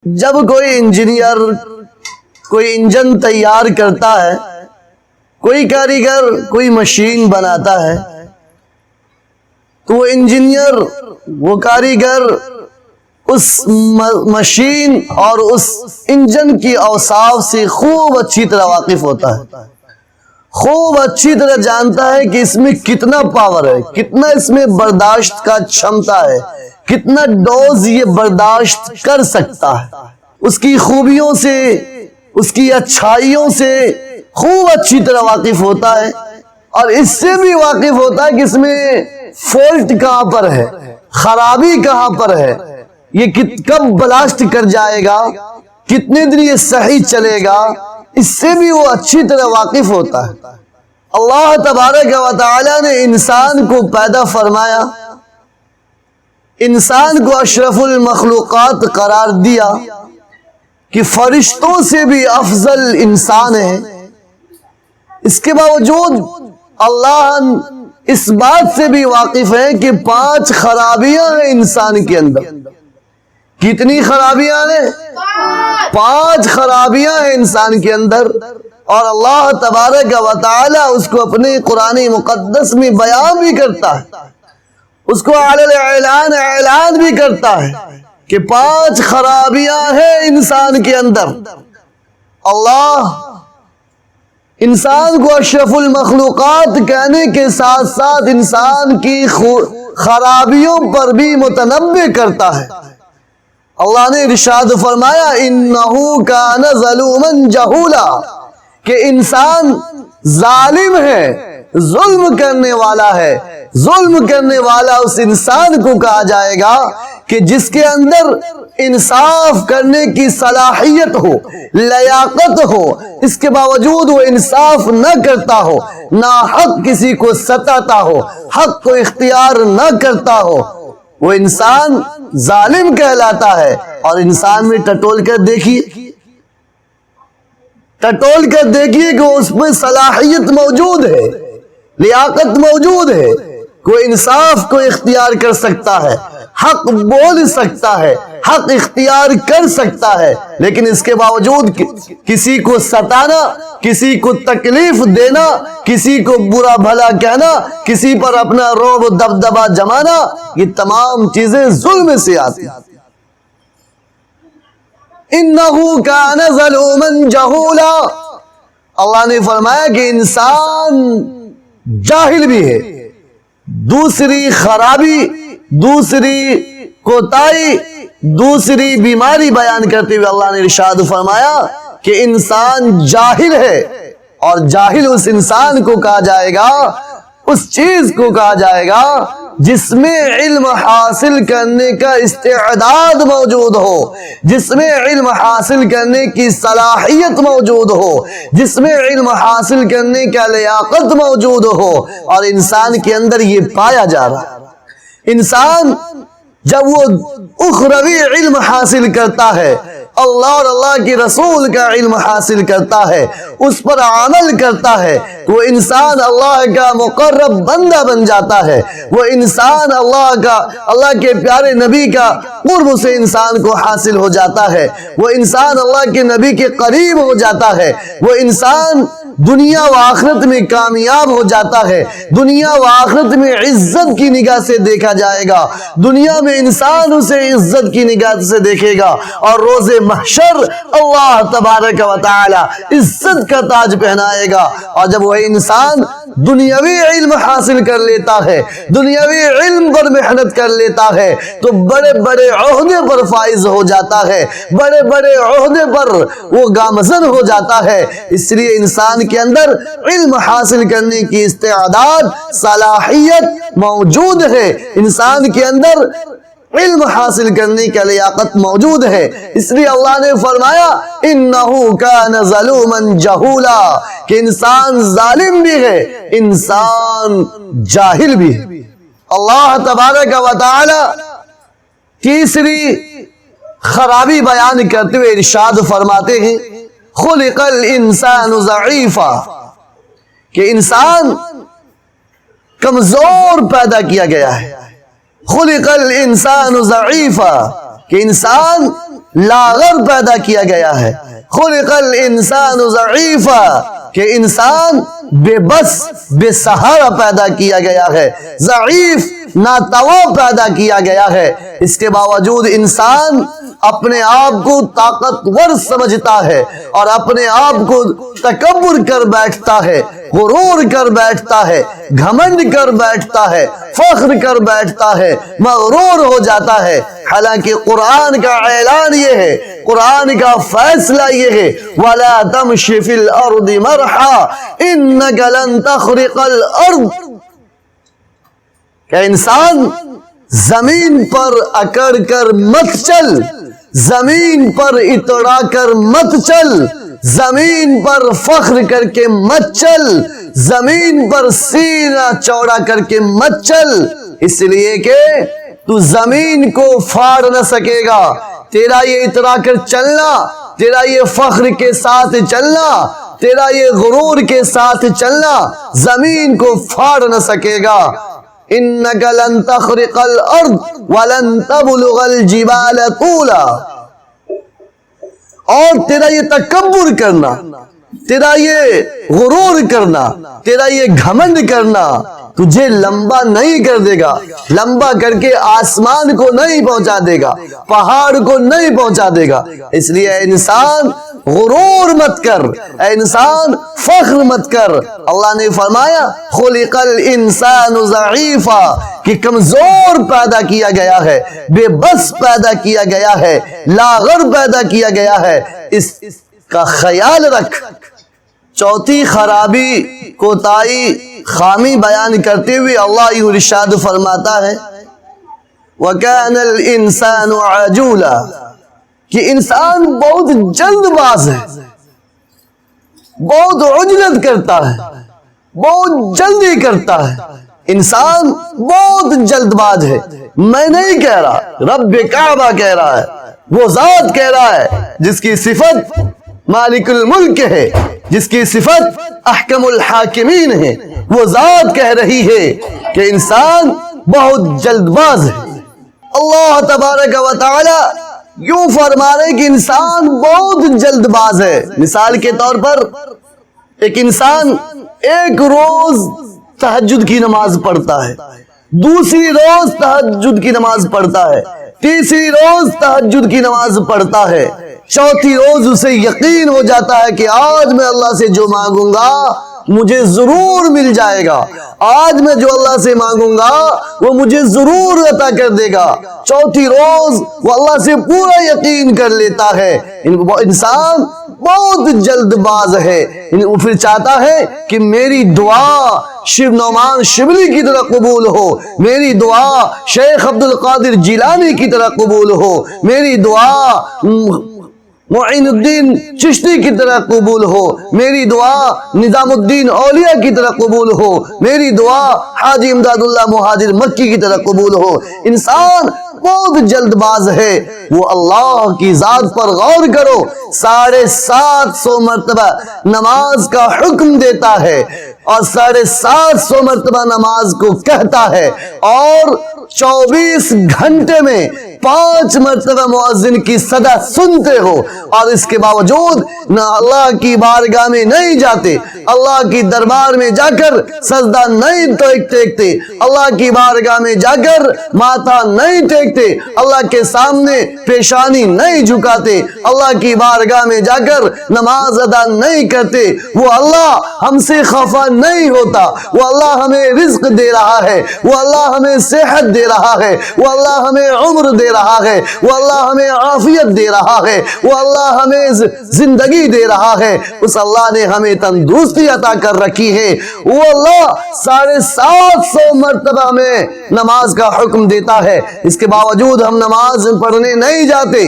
جب کوئی انجینئر کوئی انجن تیار کرتا ہے، کوئی کاریگر کوئی مشین بناتا ہے، تو وہ انجینئر وہ کاریگر اس مشین اور اس انجن کی اوصاف سے خوب اچھی طرح واقف ہوتا ہے، خوب اچھی طرح جانتا ہے کہ اس میں کتنا پاور ہے، کتنا اس میں برداشت کا چھمتا ہے، کتنا ڈوز یہ برداشت کر سکتا ہے۔ اس کی خوبیوں سے، اس کی اچھائیوں سے خوب اچھی طرح واقف ہوتا ہے، اور اس سے بھی واقف ہوتا ہے کہ اس میں فالٹ کہاں پر ہے، خرابی کہاں پر ہے، یہ کب بلاسٹ کر جائے گا، کتنے دن یہ صحیح چلے گا، اس سے بھی وہ اچھی طرح واقف ہوتا ہے۔ اللہ تبارک و تعالی نے انسان کو پیدا فرمایا، انسان کو اشرف المخلوقات قرار دیا کہ فرشتوں سے بھی افضل انسان ہے۔ اس کے باوجود اللہ اس بات سے بھی واقف ہے کہ 5 خرابیاں ہیں انسان کے اندر۔ کتنی خرابیاں ہیں؟ 5 خرابیاں ہیں انسان کے اندر، اور اللہ تبارک و تعالی اس کو اپنے قرآن مقدس میں بیان بھی کرتا ہے، اس کو اعلان بھی کرتا ہے کہ 5 خرابیاں ہیں انسان کے اندر۔ اللہ انسان کو اشرف المخلوقات کہنے کے ساتھ ساتھ انسان کی خرابیوں پر بھی متنبہ کرتا ہے۔ اللہ نے ارشاد فرمایا انہو کان ظلوما جہولا، کہ انسان ظالم ہے، ظلم کرنے والا ہے۔ ظلم کرنے والا اس انسان کو کہا جائے گا کہ جس کے اندر انصاف کرنے کی صلاحیت ہو، لیاقت ہو، اس کے باوجود وہ انصاف نہ کرتا ہو، نہ حق کسی کو ستاتا ہو، حق کو اختیار نہ کرتا ہو، وہ انسان ظالم کہلاتا ہے۔ اور انسان میں ٹٹول کر دیکھیے، ٹٹول کر دیکھیے کہ اس میں صلاحیت موجود ہے، لیاقت موجود ہے، کوئی انصاف کو اختیار کر سکتا ہے، حق بول سکتا ہے، حق اختیار کر سکتا ہے، لیکن اس کے باوجود کسی کو ستانا، کسی کو تکلیف دینا، کسی کو برا بھلا کہنا، کسی پر اپنا رعب و دبدبہ جمانا، یہ تمام چیزیں ظلم سے آتی ہیں۔ انہو کان ظلوما جہولا، اللہ نے فرمایا کہ انسان جاہل بھی ہے۔ دوسری خرابی، دوسری کوتاہی، دوسری بیماری بیان کرتے ہوئے اللہ نے ارشاد فرمایا کہ انسان جاہل ہے، اور جاہل اس انسان کو کہا جائے گا، اس چیز کو کہا جائے گا جس میں علم حاصل کرنے کا استعداد موجود ہو، جس میں علم حاصل کرنے کی صلاحیت موجود ہو، جس میں علم حاصل کرنے کا لیاقت موجود ہو، اور انسان کے اندر یہ پایا جا رہا ہے۔ انسان جب وہ اخروی علم حاصل کرتا ہے، اللہ اور اللہ کے رسول کا علم حاصل کرتا ہے، اس پر عمل کرتا ہے، وہ انسان اللہ کا مقرب بندہ بن جاتا ہے، وہ انسان اللہ کے پیارے نبی کا قرب سے انسان کو حاصل ہو جاتا ہے، وہ انسان اللہ کے نبی کے قریب ہو جاتا ہے، وہ انسان دنیا و آخرت میں کامیاب ہو جاتا ہے، دنیا و آخرت میں عزت کی نگاہ سے دیکھا جائے گا، دنیا میں انسان اسے عزت کی نگاہ سے دیکھے گا، اور روز محشر اللہ تبارک و تعالی عزت کا تاج پہنائے گا۔ اور جب وہ انسان دنیاوی علم حاصل کر لیتا ہے، دنیاوی علم پر محنت کر لیتا ہے، تو بڑے بڑے عہدے پر فائز ہو جاتا ہے، بڑے بڑے عہدے پر وہ گامزن ہو جاتا ہے۔ اس لیے انسان کے اندر علم حاصل کرنے کی استعداد، صلاحیت موجود ہے، انسان کے اندر علم حاصل کرنے کا لیاقت موجود ہے۔ اس لیے اللہ نے فرمایا انہو کان ظلوما جہولا، کہ انسان ظالم بھی ہے، انسان جاہل بھی ہے۔ اللہ تبارک و تعالی تیسری خرابی بیان کرتے ہوئے ارشاد فرماتے ہیں خلق الانسان ضعیفا، کہ انسان کمزور پیدا کیا گیا ہے۔ خلق الانسان ضعیفا، کہ انسان لاغر پیدا کیا گیا ہے. خلق الانسان ضعیفا کہ انسان بے بس بے سہارا پیدا کیا گیا ہے، ضعیف ناتواں پیدا کیا گیا ہے. اس کے باوجود انسان اپنے آپ کو طاقتور سمجھتا ہے اور اپنے آپ کو تکبر کر بیٹھتا ہے، غرور کر بیٹھتا ہے، گھمنڈ کر بیٹھتا ہے، فخر کر بیٹھتا ہے، مغرور ہو جاتا ہے. حالانکہ قرآن کا اعلان یہ ہے، قرآن کا فیصلہ یہ ہے وَلَا تَمْشِ فِي الْأَرْضِ مَرْحًا إِنَّكَ لَن تَخْرِقَ الْأَرْضِ کہ انسان زمین پر اکڑ کر مت چل، زمین پر اتڑا کر مت چل، زمین پر فخر کر کے مت چل، زمین پر سینہ چوڑا کر کے مت چل، اس لیے کہ تو زمین کو پھاڑ نہ سکے گا. تیرا یہ اترا کر چلنا، تیرا یہ فخر کے ساتھ چلنا، تیرا یہ غرور کے ساتھ چلنا زمین کو پھاڑ نہ سکے گا. انک لن تخرق الارض ولن تبلغ الجبال طولا. اور تیرا یہ تکبر کرنا، تیرا یہ غرور کرنا، تیرا یہ گھمنڈ کرنا تجھے لمبا نہیں کر دے گا، لمبا کر کے آسمان کو نہیں پہنچا دے گا، پہاڑ کو نہیں پہنچا دے گا. اس لیے اے انسان غرور مت کر، اے انسان فخر مت کر. اللہ نے فرمایا خلق الانسان ضعیفا کہ کمزور پیدا کیا گیا ہے، بے بس پیدا کیا گیا ہے، لاغر پیدا کیا گیا ہے. اس کا خیال رکھ. چوتھی خرابی، کوتاہی، خامی بیان کرتے ہوئے اللہ یہ ارشاد فرماتا ہے وَكَانَ الْإِنسَانُ عَجُولًا کہ انسان بہت جلد باز ہے، بہت عجلت کرتا ہے، بہت جلدی کرتا ہے. انسان بہت جلد باز ہے. میں نہیں کہہ رہا، رب کعبہ کہہ رہا ہے، وہ ذات کہہ رہا ہے جس کی صفت مالک الملک ہے، جس کی صفت احکم الحاکمین ہے. وہ ذات کہہ رہی ہے کہ انسان بہت جلد باز ہے. اللہ تبارک و تعالی یوں فرما رہے کہ انسان بہت جلد باز ہے. مثال کے طور پر ایک انسان ایک روز تہجد کی نماز پڑھتا ہے، دوسری روز تہجد کی نماز پڑھتا ہے، تیسری روز تہجد کی نماز پڑھتا ہے، چوتھی روز اسے یقین ہو جاتا ہے کہ آج میں اللہ سے جو مانگوں گا مجھے ضرور مل جائے گا، آج میں جو اللہ سے مانگوں گا وہ مجھے ضرور عطا کر دے گا. چوتھی روز وہ اللہ سے پورا یقین کر لیتا ہے. انسان بہت جلد باز ہے. وہ پھر چاہتا ہے کہ میری دعا شیو نعمان شبلی کی طرح قبول ہو، میری دعا شیخ عبد القادر جیلانی کی طرح قبول ہو، میری دعا معین الدین چشتی کی طرح قبول ہو، میری دعا نظام الدین اولیاء کی طرح قبول ہو، میری دعا حاجی امداد اللہ مہاجر مکی کی طرح قبول ہو. انسان بہت جلد باز ہے. وہ اللہ کی ذات پر غور کرو، 750 مرتبہ نماز کا حکم دیتا ہے اور 750 مرتبہ نماز کو کہتا ہے، اور 24 گھنٹے میں 5 مرتبہ مؤذن کی صدا سنتے ہو، اور اس کے باوجود نہ اللہ کی بارگاہ میں نہیں جاتے، اللہ کی دربار میں جا کر سجدہ نہیں ٹیکتے، اللہ کی بارگاہ میں جا کر ماتھا نہیں ٹیکتے، اللہ کے سامنے پیشانی نہیں جھکاتے، اللہ کی بارگاہ میں جا کر نماز ادا نہیں کرتے. وہ اللہ ہم سے خفا نہیں ہوتا، وہ اللہ ہمیں رزق دے رہا ہے، وہ اللہ ہمیں صحت دے رہا ہے، وہ اللہ ہمیں عمر دے رہا ہے، وہ اللہ ہمیں عافیت دے رہا ہے، وہ اللہ ہمیں زندگی دے رہا ہے. اس اللہ نے ہمیں تندرستی عطا کر رکھی ہے. وہ اللہ 750 مرتبہ میں نماز کا حکم دیتا ہے، اس کے باوجود ہم نماز پڑھنے نہیں جاتے.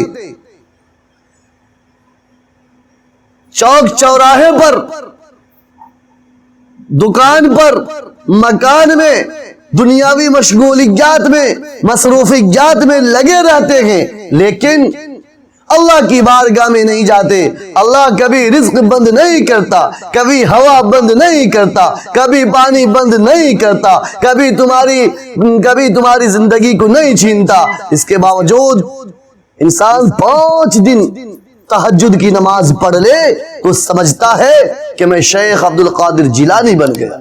چوک چوراہے پر، دکان پر، مکان میں، دنیاوی مشغولیات میں، مصروفیات میں لگے رہتے ہیں، لیکن اللہ کی بارگاہ میں نہیں جاتے. اللہ کبھی رزق بند نہیں کرتا، کبھی ہوا بند نہیں کرتا، کبھی پانی بند نہیں کرتا، کبھی تمہاری زندگی کو نہیں چھینتا. اس کے باوجود انسان 5 دن تہجد کی نماز پڑھ لے تو سمجھتا ہے کہ میں شیخ عبد القادر جیلانی بن گیا،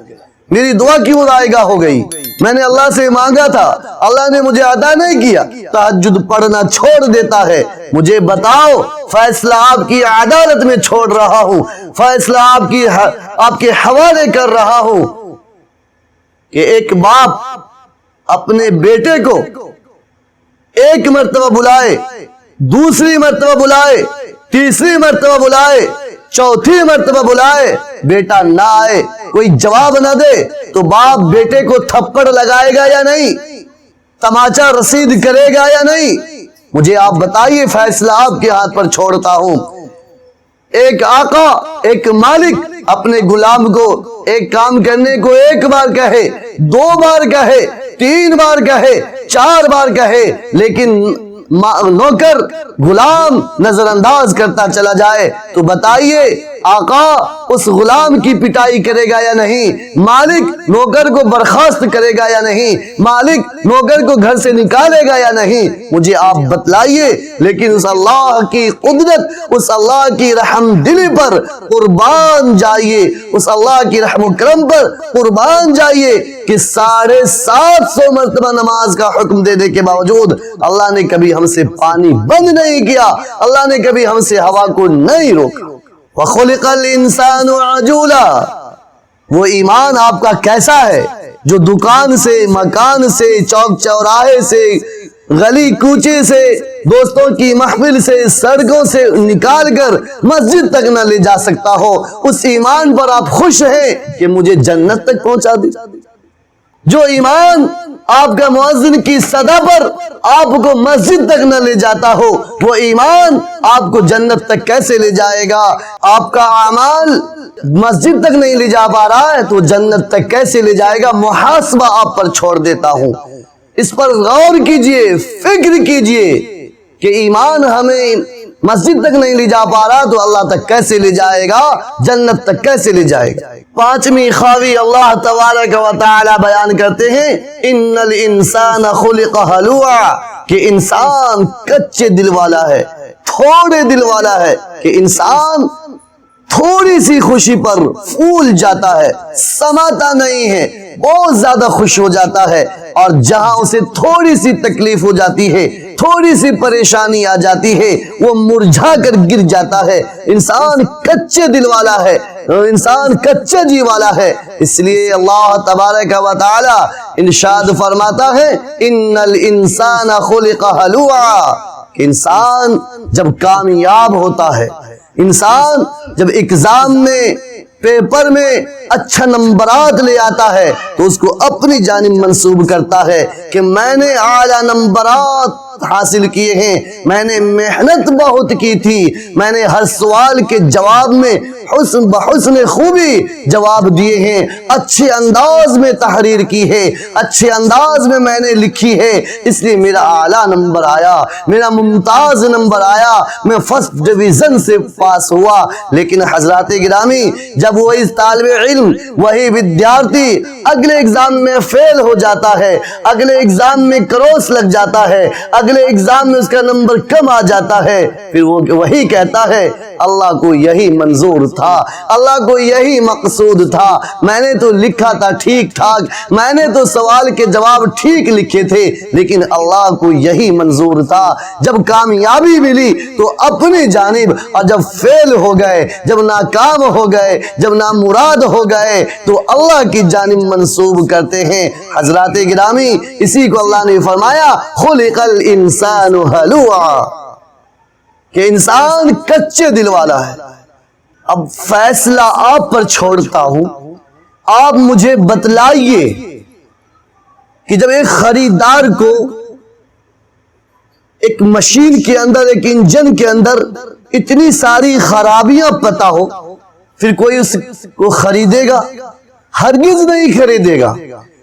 میری دعا کیوں رائے گاہ ہو گئی، میں نے اللہ سے مانگا تھا اللہ نے مجھے عطا نہیں کیا۔ تہجد پڑھنا چھوڑ دیتا ہے۔ مجھے بتاؤ، فیصلہ آپ کی عدالت میں چھوڑ رہا ہوں، فیصلہ آپ کے حوالے کر رہا ہوں کہ ایک باپ اپنے بیٹے کو ایک مرتبہ بلائے، دوسری مرتبہ بلائے، تیسری مرتبہ بلائے، چوتھی مرتبہ بلائے، بیٹا نہ آئے، کوئی جواب نہ دے تو باپ بیٹے کو تھپڑ لگائے گا یا نہیں، تماچا رسید کرے گا یا نہیں؟ مجھے آپ بتائیے، فیصلہ آپ کے ہاتھ پر چھوڑتا ہوں۔ ایک آقا، ایک مالک اپنے غلام کو ایک کام کرنے کو ایک بار کہے، 2 بار کہے، 3 بار کہے، 4 بار کہے، لیکن نوکر غلام نظر انداز کرتا چلا جائے تو بتائیے آقا اس غلام کی پٹائی کرے گا یا نہیں؟ مالک نوکر کو برخاست کرے گا یا نہیں؟ مالک نوکر کو گھر سے نکالے گا یا نہیں؟ مجھے آپ بتلائیے۔ لیکن اس اللہ کی قدرت، اس اللہ کی رحم دلی پر قربان جائیے، اس اللہ کی رحم و کرم پر قربان جائیے کہ 750 مرتبہ نماز کا حکم دینے کے باوجود اللہ نے کبھی ہم سے پانی بند نہیں کیا، اللہ نے کبھی ہم سے ہوا کو نہیں روکا۔ وَخُلِقَ الْإِنسَانُ عَجُولًا۔ وہ ایمان آپ کا کیسا ہے جو دکان سے، مکان سے، چوک چوراہے سے، گلی کوچے سے، دوستوں کی محفل سے، سڑکوں سے نکال کر مسجد تک نہ لے جا سکتا ہو؟ اس ایمان پر آپ خوش ہیں کہ مجھے جنت تک پہنچا دے؟ جو ایمان آپ کا مؤذن کی صدا پر آپ کو مسجد تک نہ لے جاتا ہو، وہ ایمان آپ کو جنت تک کیسے لے جائے گا؟ آپ کا اعمال مسجد تک نہیں لے جا پا رہا ہے تو جنت تک کیسے لے جائے گا؟ محاسبہ آپ پر چھوڑ دیتا ہوں، اس پر غور کیجئے، فکر کیجئے کہ ایمان ہمیں مسجد تک نہیں لے جا پا رہا تو اللہ تک کیسے لے جائے گا، جنت تک کیسے لے جائے گا؟ 5ویں خواہی اللہ تبارک و تعالی بیان کرتے ہیں، ان الانسان خلق ہلوعا، کہ انسان کچے دل والا ہے، تھوڑے دل والا ہے، کہ انسان تھوڑی سی خوشی پر پھول جاتا ہے، سماتا نہیں ہے، بہت زیادہ خوش ہو جاتا ہے، اور جہاں اسے تھوڑی سی تکلیف ہو جاتی ہے، تھوڑی سی پریشانی آ جاتی ہے، وہ مرجھا کر گر جاتا ہے۔ انسان کچے دل والا ہے، انسان کچے جی والا ہے، اس لیے اللہ تبارک و تعالی ارشاد فرماتا ہے، ان الانسان خلق ہلوعا، کہ انسان جب کامیاب ہوتا ہے، انسان جب ایگزام میں، پیپر میں اچھا نمبرات لے آتا ہے تو اس کو اپنی جانب منسوب کرتا ہے کہ میں نے اعلیٰ نمبرات حاصل کیے ہیں، میں نے محنت بہت کی تھی، میں نے ہر سوال کے جواب میں بحسن خوبی جواب دیے ہیں، اچھے انداز میں تحریر کی ہے، اچھے انداز میں نے لکھی ہے، اس لیے میرا اعلیٰ نمبر آیا، میرا ممتاز نمبر آیا، میں فرسٹ ڈویژن سے پاس ہوا۔ لیکن حضرات گرامی، جب وہی طالب علم، وہی ودیارتی اگلے ایگزام میں فیل ہو جاتا ہے، اگلے ایگزام میں کروس لگ جاتا ہے، اگلے ایگزام میں اس کا نمبر کم آ جاتا ہے، پھر وہ وہی کہتا ہے اللہ کو یہی منظور تھا، اللہ کو یہی مقصود تھا، میں نے تو لکھا تھا ٹھیک ٹھاک، میں نے تو سوال کے جواب ٹھیک لکھے تھے، لیکن اللہ کو یہی منظور تھا۔ جب کامیابی ملی تو اپنی جانب، اور جب فیل ہو گئے، جب ناکام ہو گئے، جب نامراد ہو گئے تو اللہ کی جانب منسوب کرتے ہیں۔ حضرات گرامی، اسی کو اللہ نے فرمایا خلق الانسان ہلوعا، کہ انسان کچے دل والا ہے۔ اب فیصلہ آپ پر چھوڑتا ہوں، آپ مجھے بتلائیے کہ جب ایک خریدار کو ایک مشین کے اندر، ایک انجن کے اندر اتنی ساری خرابیاں پتہ ہو، پھر کوئی اس کو خریدے گا؟ ہرگز نہیں خریدے گا۔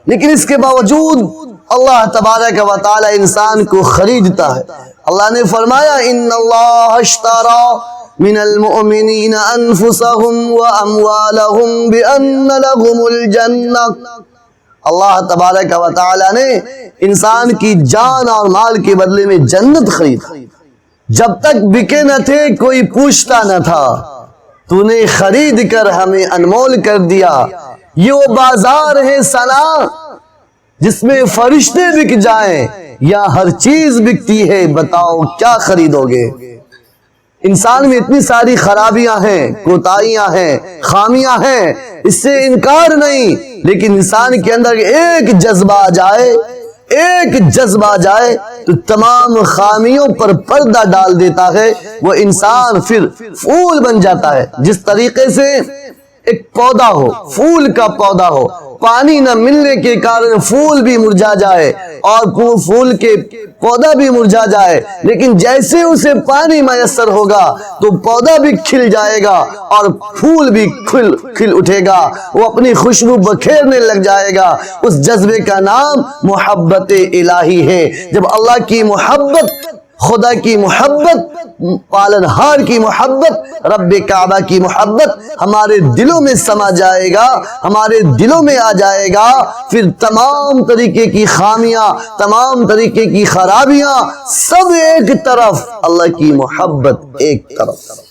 لیکن اس کے باوجود اللہ تبارک و تعالی انسان کو خریدتا ہے۔ اللہ نے فرمایا ان اللہ اشترى من المؤمنین انفسهم واموالهم بان لهم الجنہ، اللہ تبارک و تعالی نے انسان کی جان اور مال کے بدلے میں جنت خرید۔ جب تک بکے نہ تھے کوئی پوچھتا نہ تھا، تو نے خرید کر ہمیں انمول کر دیا۔ یہ وہ بازار ہے ثنا جس میں فرشتے بک جائیں، یا ہر چیز بکتی ہے، بتاؤ کیا خریدو گے؟ انسان میں اتنی ساری خرابیاں ہیں، کوتاہیاں ہیں، خامیاں ہیں، اس سے انکار نہیں، لیکن انسان کے اندر ایک جذبہ آ جائے، ایک جذبہ آ جائے تو تمام خامیوں پر پردہ ڈال دیتا ہے، وہ انسان پھر پھول بن جاتا ہے۔ جس طریقے سے ایک پودا ہو، پھول کا پودا ہو، پانی نہ ملنے کے کارن پھول بھی مرجھا جائے اور پھول کے پودا بھی مرجھا جائے، لیکن جیسے اسے پانی میسر ہوگا تو پودا بھی کھل جائے گا اور پھول بھی کھل اٹھے گا، وہ اپنی خوشبو بکھیرنے لگ جائے گا۔ اس جذبے کا نام محبت الہی ہے۔ جب اللہ کی محبت، خدا کی محبت، پالنہار کی محبت، رب کعبہ کی محبت ہمارے دلوں میں سما جائے گا، ہمارے دلوں میں آ جائے گا، پھر تمام طریقے کی خامیاں، تمام طریقے کی خرابیاں سب ایک طرف، اللہ کی محبت ایک طرف۔